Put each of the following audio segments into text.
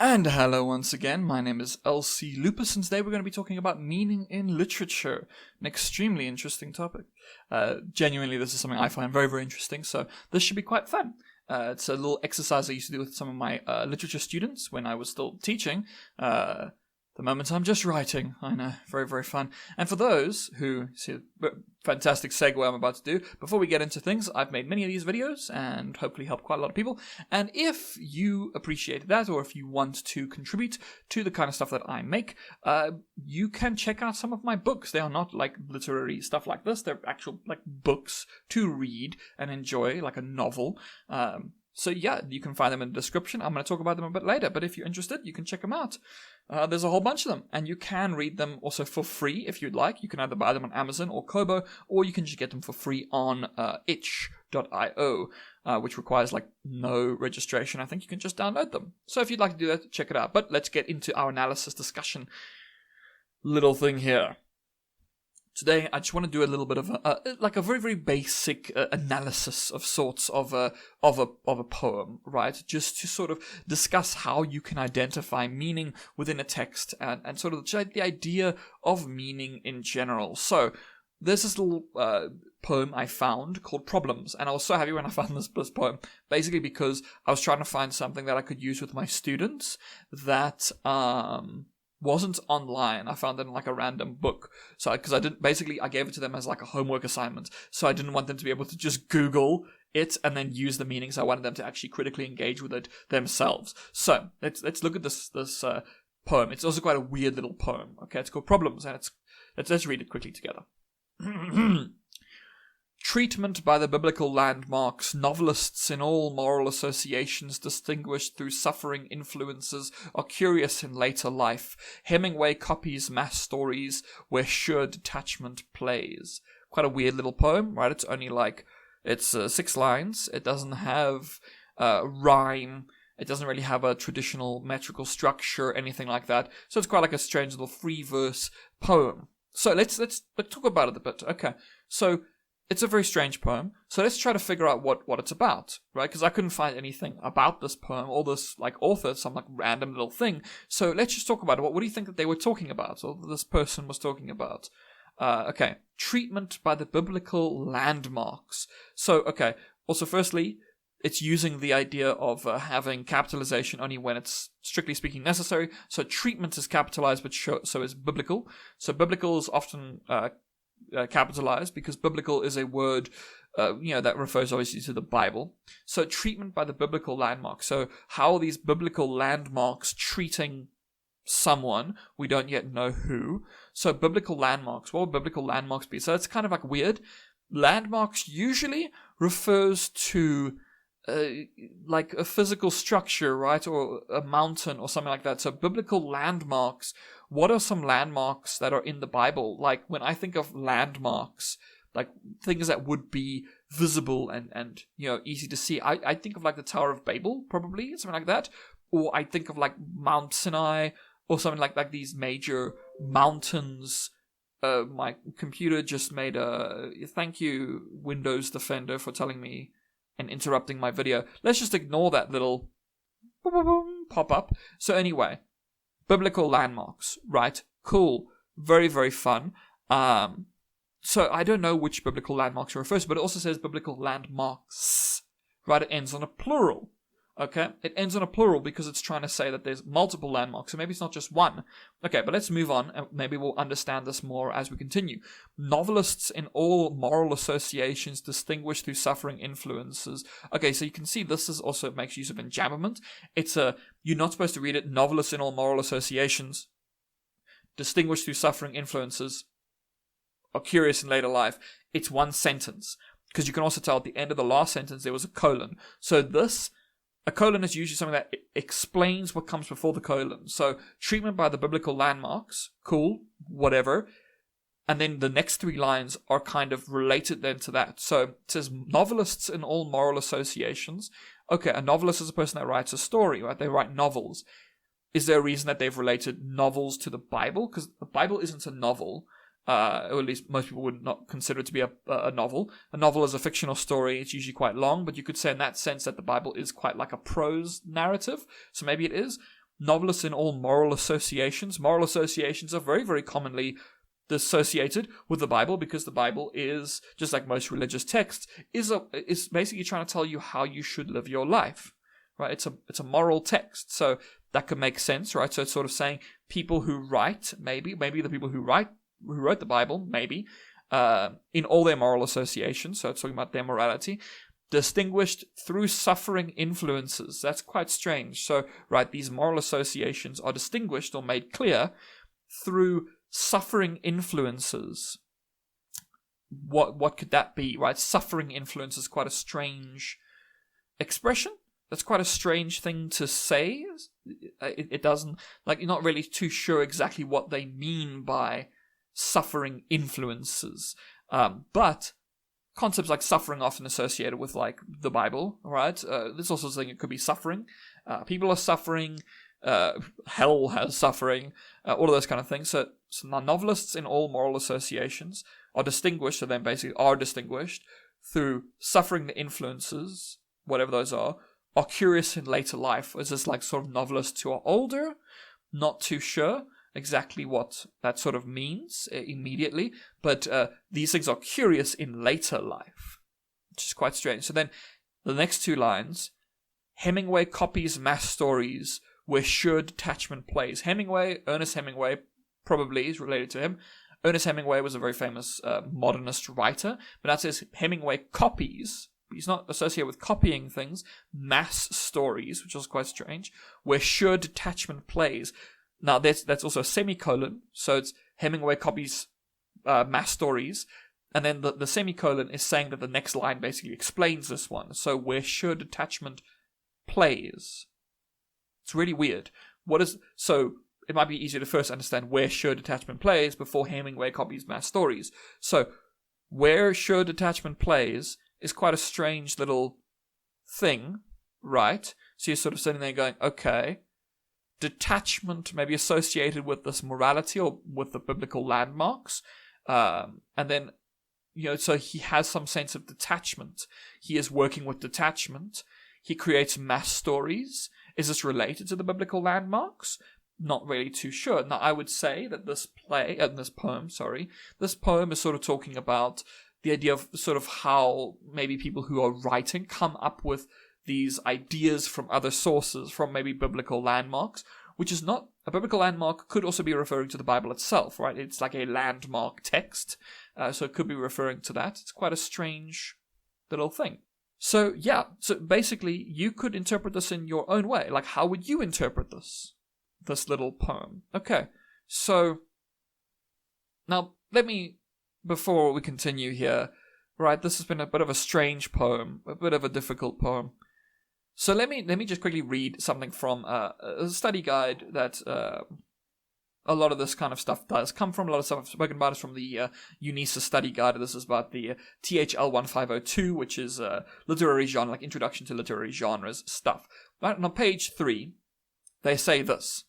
And hello once again, my name is LC Lupus, and today we're going to be talking about meaning in literature, an extremely interesting topic. Genuinely, this is something I find very, very interesting, so this should be quite fun. It's a little exercise I used to do with some of my literature students when I was still teaching. The moment I'm just writing, I know, very, very fun. And for those who see the fantastic segue I'm about to do, before we get into things, I've made many of these videos and hopefully helped quite a lot of people. And if you appreciate that, or if you want to contribute to the kind of stuff that I make, you can check out some of my books. They are not like literary stuff like this. They're actual like books to read and enjoy, like a novel. So yeah, you can find them in the description. I'm going to talk about them a bit later, but if you're interested, you can check them out. There's a whole bunch of them, and you can read them also for free if you'd like. You can either buy them on Amazon or Kobo, or you can just get them for free on itch.io, which requires like no registration. I think you can just download them. So if you'd like to do that, check it out. But let's get into our analysis discussion little thing here. Today, I just want to do a little bit of a very, very basic analysis of sorts of a poem, right? Just to sort of discuss how you can identify meaning within a text and sort of the idea of meaning in general. So, there's this little poem I found called Problems, and I was so happy when I found this poem, basically because I was trying to find something that I could use with my students that wasn't online. I found it in like a random book. So, because I gave it to them as like a homework assignment. So I didn't want them to be able to just Google it and then use the meanings. I wanted them to actually critically engage with it themselves. So let's look at this poem. It's also quite a weird little poem. Okay, it's called Problems, and let's read it quickly together. Treatment by the biblical landmarks, novelists in all moral associations distinguished through suffering influences are curious in later life. Hemingway copies mass stories where sure detachment plays. Quite a weird little poem, right? It's only it's 6 lines. It doesn't have rhyme. It doesn't really have a traditional metrical structure, anything like that. So it's quite like a strange little free verse poem. So let's talk about it a bit. Okay, so it's a very strange poem, so let's try to figure out what it's about, right? Because I couldn't find anything about this poem or this author, some random little thing. So let's just talk about it. What do you think that they were talking about, or this person was talking about? Okay, treatment by the biblical landmarks. So, okay, also firstly, it's using the idea of having capitalization only when it's strictly speaking necessary. So treatment is capitalized, but so is biblical. So biblical is often capitalized because biblical is a word that refers obviously to the Bible. So treatment by the biblical landmarks. So how are these biblical landmarks treating someone? We don't yet know who. So biblical landmarks. What would biblical landmarks be? So it's kind of weird. Landmarks usually refers to a physical structure, right? Or a mountain or something like that. So biblical landmarks. What are some landmarks that are in the Bible? Like when I think of landmarks, like things that would be visible and easy to see, I think of the Tower of Babel, probably, something like that. Or I think of Mount Sinai or something like these major mountains. My computer just made a thank you, Windows Defender, for telling me and interrupting my video. Let's just ignore that little pop up. So anyway, biblical landmarks, right? Cool. Very, very fun. So I don't know which biblical landmarks it refers to, but it also says biblical landmarks, right? It ends on a plural. Okay? It ends on a plural because it's trying to say that there's multiple landmarks, so maybe it's not just one. Okay, but let's move on, and maybe we'll understand this more as we continue. Novelists in all moral associations distinguished through suffering influences. Okay, so you can see this is also makes use of enjambment. You're not supposed to read it, novelists in all moral associations distinguished through suffering influences are curious in later life. It's one sentence, because you can also tell at the end of the last sentence there was a colon. So a colon is usually something that explains what comes before the colon. So, treatment by the biblical landmarks, cool, whatever. And then the next 3 lines are kind of related then to that. So, it says, novelists in all moral associations. Okay, a novelist is a person that writes a story, right? They write novels. Is there a reason that they've related novels to the Bible? Because the Bible isn't a novel. or at least most people would not consider it to be a novel. A novel is a fictional story. It's usually quite long, but you could say in that sense that the Bible is quite like a prose narrative. So maybe it is. novelists in all moral associations. Moral associations are very, very commonly associated with the Bible, because the Bible is, just like most religious texts, is basically trying to tell you how you should live your life, right? It's a moral text, so that could make sense, right? So it's sort of saying people who write, maybe the people who wrote the Bible, maybe, in all their moral associations, so it's talking about their morality, distinguished through suffering influences. That's quite strange. So, right, these moral associations are distinguished or made clear through suffering influences. What could that be, right? Suffering influence is quite a strange expression. That's quite a strange thing to say. It doesn't, like, you're not really too sure exactly what they mean by suffering influences. But concepts like suffering often associated with, like, the Bible, right? There's also saying it could be suffering. People are suffering. Hell has suffering. All of those kind of things. So now novelists in all moral associations are distinguished, so then basically are distinguished through suffering the influences, whatever those are curious in later life. Is this like sort of novelists who are older, not too sure exactly what that sort of means immediately, but these things are curious in later life, which is quite strange. So then the next two lines, Hemingway copies mass stories where sure detachment plays. Ernest Hemingway, probably is related to him. Ernest Hemingway was a very famous modernist writer, but that says Hemingway copies. He's not associated with copying things. Mass stories, which is quite strange, where sure detachment plays. Now, that's also a semicolon, so it's Hemingway copies mass stories, and then the semicolon is saying that the next line basically explains this one. So, where sure detachment plays. It's really weird. So it might be easier to first understand where sure detachment plays before Hemingway copies mass stories. So, where sure detachment plays is quite a strange little thing, right? So you're sort of sitting there going, okay, detachment may be associated with this morality or with the biblical landmarks. And then, so he has some sense of detachment. He is working with detachment. He creates mass stories. Is this related to the biblical landmarks? Not really too sure. Now, I would say that this poem is sort of talking about the idea of sort of how maybe people who are writing come up with these ideas from other sources, from maybe biblical landmarks, which is not a biblical landmark, could also be referring to the Bible itself, right? It's like a landmark text, so it could be referring to that. It's quite a strange little thing. So yeah, so basically you could interpret this in your own way. Like, how would you interpret this little poem? Okay, so now before we continue here, right, this has been a bit of a strange poem, a bit of a difficult poem. So let me just quickly read something from a study guide that a lot of this kind of stuff does come from. A lot of stuff I've spoken about is from the Unisa study guide. This is about the THL1502, which is literary genre, like introduction to literary genres stuff. Right, and on page 3, they say this.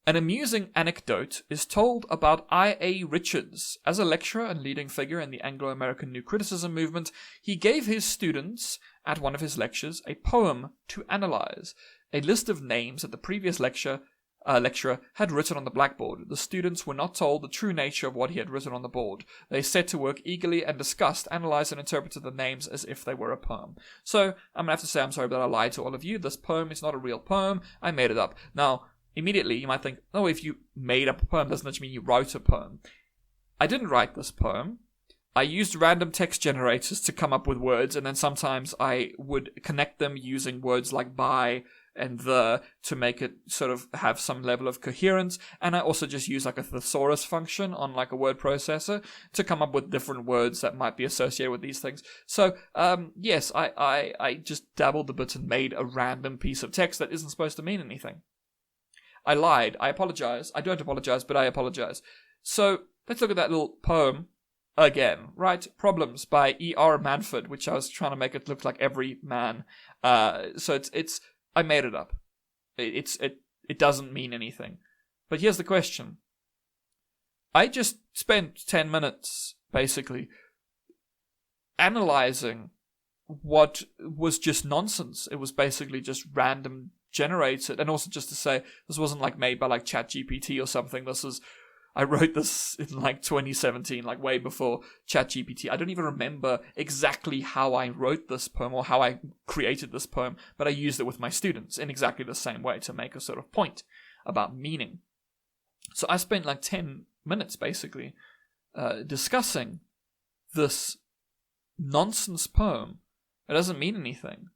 An amusing anecdote is told about I.A. Richards. As a lecturer and leading figure in the Anglo-American New Criticism movement, he gave his students, at one of his lectures, a poem to analyze, a list of names that the previous lecturer had written on the blackboard. The students were not told the true nature of what he had written on the board. They set to work eagerly and discussed, analyzed, and interpreted the names as if they were a poem. So, I'm going to have to say I'm sorry that I lied to all of you. This poem is not a real poem. I made it up. Now, immediately, you might think, oh, if you made up a poem, doesn't that mean you wrote a poem? I didn't write this poem. I used random text generators to come up with words, and then sometimes I would connect them using words like by and the to make it sort of have some level of coherence. And I also just use like a thesaurus function on like a word processor to come up with different words that might be associated with these things. So, yes, I just dabbled a bit and made a random piece of text that isn't supposed to mean anything. I lied. I apologize. I don't apologize, but I apologize. So, let's look at that little poem again, right? Problems by E.R. Manford, which I was trying to make it look like every man. So it's I made it up. It doesn't mean anything. But here's the question. I just spent 10 minutes, basically, analyzing what was just nonsense. It was basically just random generated, and also just to say, this wasn't like made by like ChatGPT or something. I wrote this in like 2017, like way before ChatGPT. I don't even remember exactly how I wrote this poem or how I created this poem, but I used it with my students in exactly the same way to make a sort of point about meaning. So I spent like 10 minutes basically discussing this nonsense poem. It doesn't mean anything.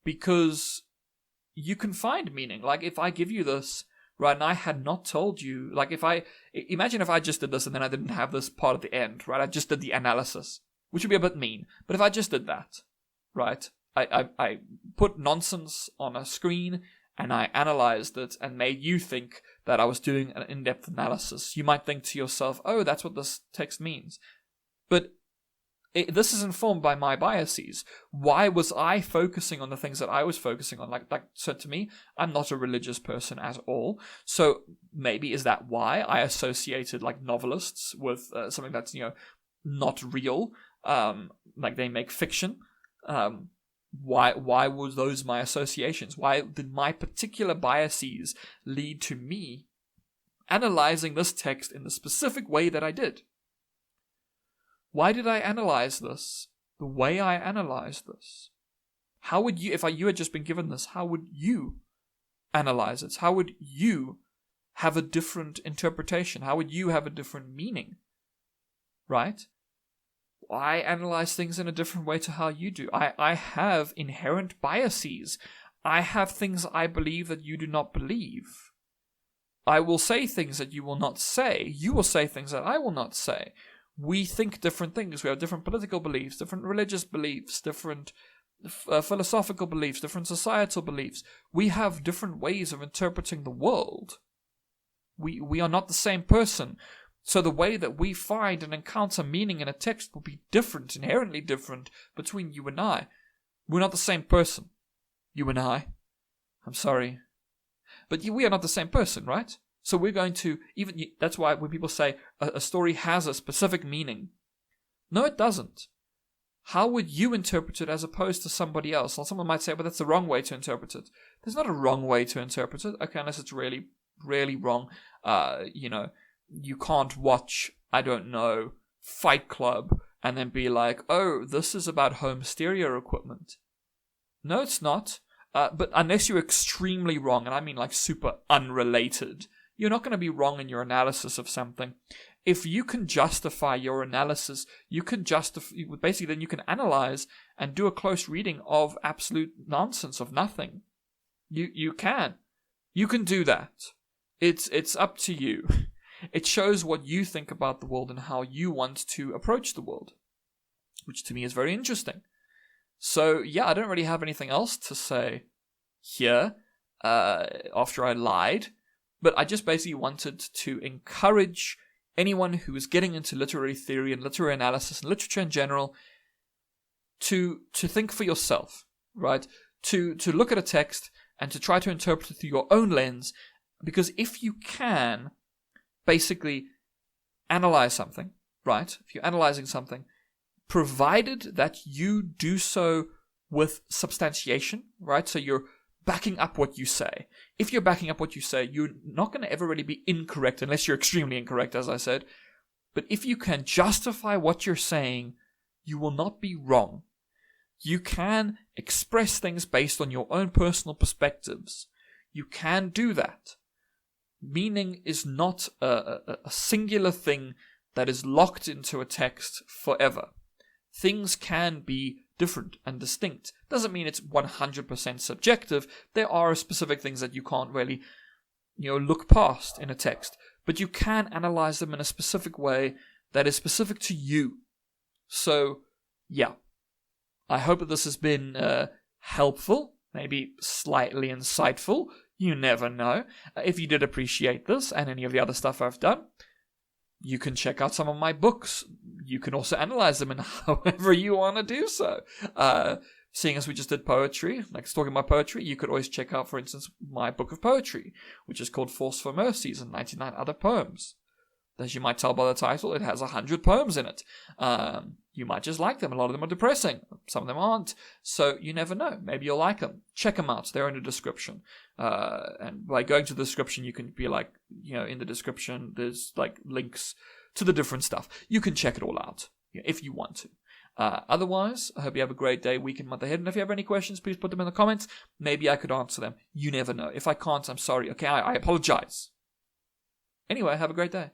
Because you can find meaning. Like if I give you this, right, and I had not told you, like imagine if I just did this and then I didn't have this part at the end, right? I just did the analysis, which would be a bit mean. But if I just did that, right, I put nonsense on a screen and I analyzed it and made you think that I was doing an in-depth analysis, you might think to yourself, oh, that's what this text means. But this is informed by my biases. Why was I focusing on the things that I was focusing on? So to me, I'm not a religious person at all. So maybe is that why I associated like novelists with something that's, not real? Like they make fiction. Why was those my associations? Why did my particular biases lead to me analyzing this text in the specific way that I did? Why did I analyze this the way I analyzed this? How would you, if you had just been given this, how would you analyze it? How would you have a different interpretation? How would you have a different meaning? Right? I analyze things in a different way to how you do. I have inherent biases. I have things I believe that you do not believe. I will say things that you will not say. You will say things that I will not say. We think different things. We have different political beliefs, different religious beliefs, different philosophical beliefs, different societal beliefs. We have different ways of interpreting the world. We are not the same person. So the way that we find and encounter meaning in a text will be different, inherently different between you and I. We're not the same person. You and I. I'm sorry. But we are not the same person, right? So we're going to, that's why when people say a story has a specific meaning. No, it doesn't. How would you interpret it as opposed to somebody else? Well, someone might say, but that's the wrong way to interpret it. There's not a wrong way to interpret it. Okay, unless it's really, really wrong. You can't watch, I don't know, Fight Club and then be like, oh, this is about home stereo equipment. No, it's not. But unless you're extremely wrong, and I mean like super unrelated, you're not going to be wrong in your analysis of something. If you can justify your analysis, you can basically then you can analyze and do a close reading of absolute nonsense, of nothing. You can do that. It's up to you. It shows what you think about the world and how you want to approach the world, which to me is very interesting. So yeah, I don't really have anything else to say here after I lied. But I just basically wanted to encourage anyone who is getting into literary theory and literary analysis and literature in general to think for yourself, right? To look at a text and to try to interpret it through your own lens, because if you can basically analyze something, right? If you're analyzing something, provided that you do so with substantiation, right? So you're backing up what you say. If you're backing up what you say, you're not going to ever really be incorrect unless you're extremely incorrect, as I said. But if you can justify what you're saying, you will not be wrong. You can express things based on your own personal perspectives. You can do that. Meaning is not a singular thing that is locked into a text forever. Things can be different and distinct. Doesn't mean it's 100% subjective. There are specific things that you can't really, look past in a text. But you can analyze them in a specific way that is specific to you. So, yeah. I hope that this has been helpful, maybe slightly insightful. You never know. If you did appreciate this and any of the other stuff I've done, you can check out some of my books. You can also analyze them in however you want to do so. Seeing as we just did poetry, like talking about poetry, you could always check out, for instance, my book of poetry, which is called Force for Mercies and 99 Other Poems. As you might tell by the title, it has 100 poems in it. You might just like them. A lot of them are depressing. Some of them aren't. So you never know. Maybe you'll like them. Check them out. They're in the description. And by going to the description, you can be like, in the description, there's like links to the different stuff. You can check it all out if you want to. Otherwise, I hope you have a great day, week, and month ahead. And if you have any questions, please put them in the comments. Maybe I could answer them. You never know. If I can't, I'm sorry. Okay, I apologize. Anyway, have a great day.